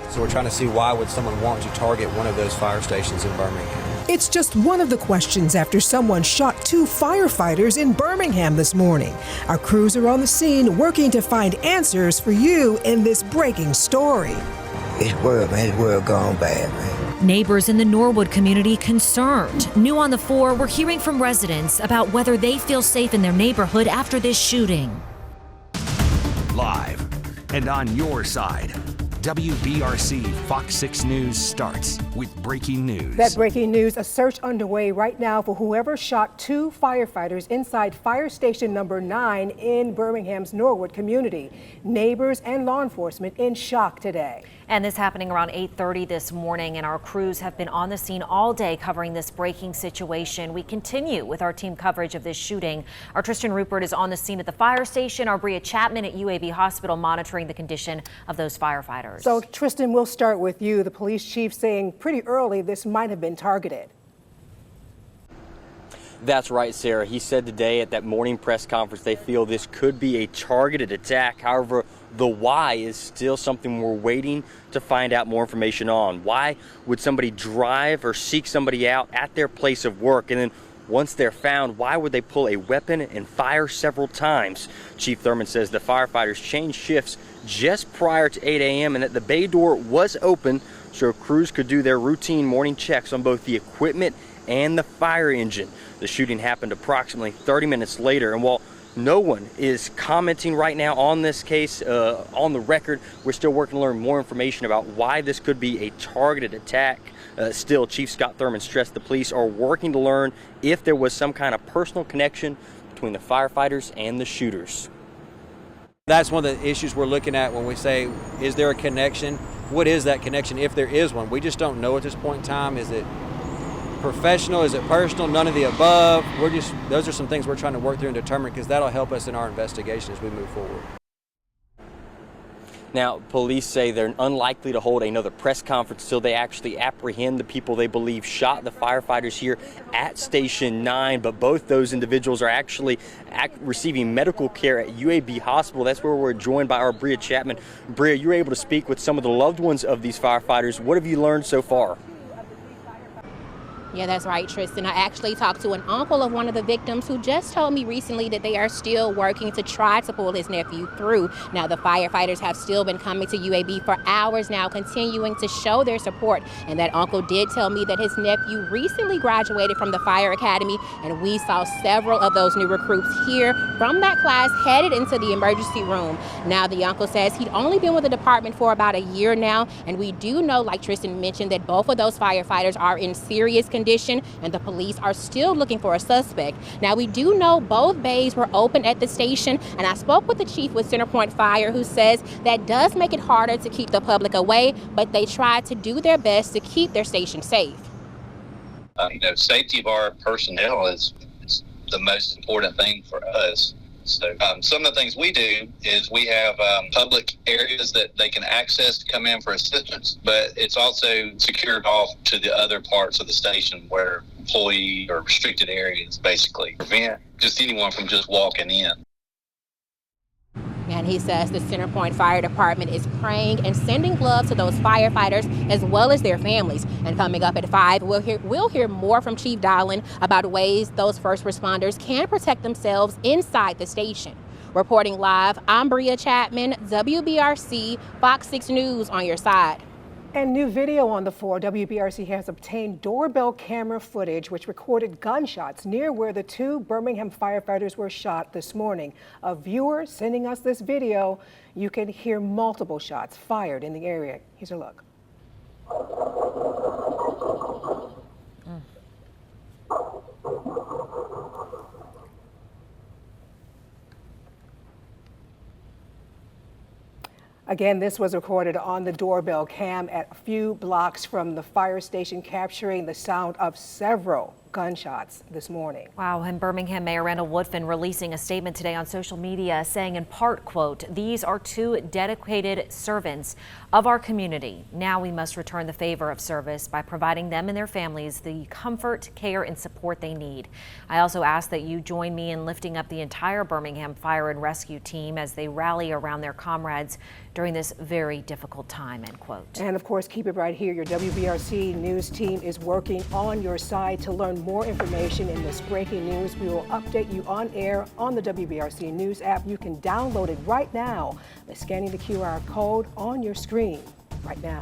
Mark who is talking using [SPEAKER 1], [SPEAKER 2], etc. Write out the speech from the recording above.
[SPEAKER 1] So we're trying to see why would someone want to target one of those fire stations in Birmingham.
[SPEAKER 2] It's just one of the questions after someone shot 2 firefighters in Birmingham this morning. Our crews are on the scene working to find answers for you in this breaking story.
[SPEAKER 3] This world gone bad, man.
[SPEAKER 4] Neighbors in the Norwood community concerned. New on the 4, we're hearing from residents about whether they feel safe in their neighborhood after this shooting.
[SPEAKER 5] Live and on your side, WBRC Fox 6 News starts with breaking news.
[SPEAKER 2] That breaking news, a search underway right now for whoever shot 2 firefighters inside fire station number 9 in Birmingham's Norwood community. Neighbors and law enforcement in shock today.
[SPEAKER 4] And this happening around 8:30 this morning, and our crews have been on the scene all day covering this breaking situation. We continue with our team coverage of this shooting. Our Tristan Rupert is on the scene at the fire station. Our Bria Chapman at UAB Hospital monitoring the condition of those firefighters.
[SPEAKER 2] So Tristan, we'll start with you. The police chief saying pretty early this might have been targeted.
[SPEAKER 6] That's right, Sarah. He said today at that morning press conference they feel this could be a targeted attack. However, the why is still something we're waiting to find out more information on. Why would somebody drive or seek somebody out at their place of work, and then once they're found, why would they pull a weapon and fire several times? Chief Thurman says the firefighters changed shifts just prior to 8 a.m. and that the bay door was open so crews could do their routine morning checks on both the equipment and the fire engine. The shooting happened approximately 30 minutes later, and while no one is commenting right now on this case on the record, we're still working to learn more information about why this could be a targeted attack. Still, Chief Scott Thurman stressed the police are working to learn if there was some kind of personal connection between the firefighters and the shooters.
[SPEAKER 1] That's one of the issues we're looking at when we say, is there a connection? What is that connection if there is one? We just don't know at this point in time. Is it professional? Is it personal? None of the above. Those are some things we're trying to work through and determine, because that'll help us in our investigation as we move forward.
[SPEAKER 6] Now, police say they're unlikely to hold another press conference till they actually apprehend the people they believe shot the firefighters here at Station 9. But both those individuals are actually receiving medical care at UAB Hospital. That's where we're joined by our Bria Chapman. Bria, you were able to speak with some of the loved ones of these firefighters. What have you learned so far?
[SPEAKER 7] Yeah, that's right, Tristan. I actually talked to an uncle of one of the victims who just told me recently that they are still working to try to pull his nephew through. Now, the firefighters have still been coming to UAB for hours now, continuing to show their support. And that uncle did tell me that his nephew recently graduated from the fire academy, and we saw several of those new recruits here from that class headed into the emergency room. Now, the uncle says he'd only been with the department for about a year now, and we do know, like Tristan mentioned, that both of those firefighters are in serious condition, and the police are still looking for a suspect. Now, we do know both bays were open at the station, and I spoke with the chief with Centerpoint Fire, who says that does make it harder to keep the public away, but they try to do their best to keep their station safe.
[SPEAKER 8] Safety of our personnel is the most important thing for us. So some of the things we do is we have public areas that they can access to come in for assistance, but it's also secured off to the other parts of the station where employee or restricted areas basically prevent just anyone from just walking in.
[SPEAKER 7] And he says the Centerpoint Fire Department is praying and sending love to those firefighters as well as their families. And coming up at 5, we'll hear more from Chief Dowling about ways those first responders can protect themselves inside the station. Reporting live, I'm Bria Chapman, WBRC Fox 6 News on your side.
[SPEAKER 2] And new video on the 4, WBRC has obtained doorbell camera footage which recorded gunshots near where the 2 Birmingham firefighters were shot this morning. A viewer sending us this video, you can hear multiple shots fired in the area. Here's a look. Again, this was recorded on the doorbell cam at a few blocks from the fire station, capturing the sound of several gunshots this morning.
[SPEAKER 4] Wow, and Birmingham Mayor Randall Woodfin releasing a statement today on social media saying in part, quote, "These are two dedicated servants of our community. Now we must return the favor of service by providing them and their families the comfort, care, and support they need. I also ask that you join me in lifting up the entire Birmingham Fire and Rescue team as they rally around their comrades during this very difficult time," end quote.
[SPEAKER 2] And of course, keep it right here. Your WBRC News team is working on your side. To learn more information in this breaking news, we will update you on air on the WBRC News app. You can download it right now by scanning the QR code on your screen right now.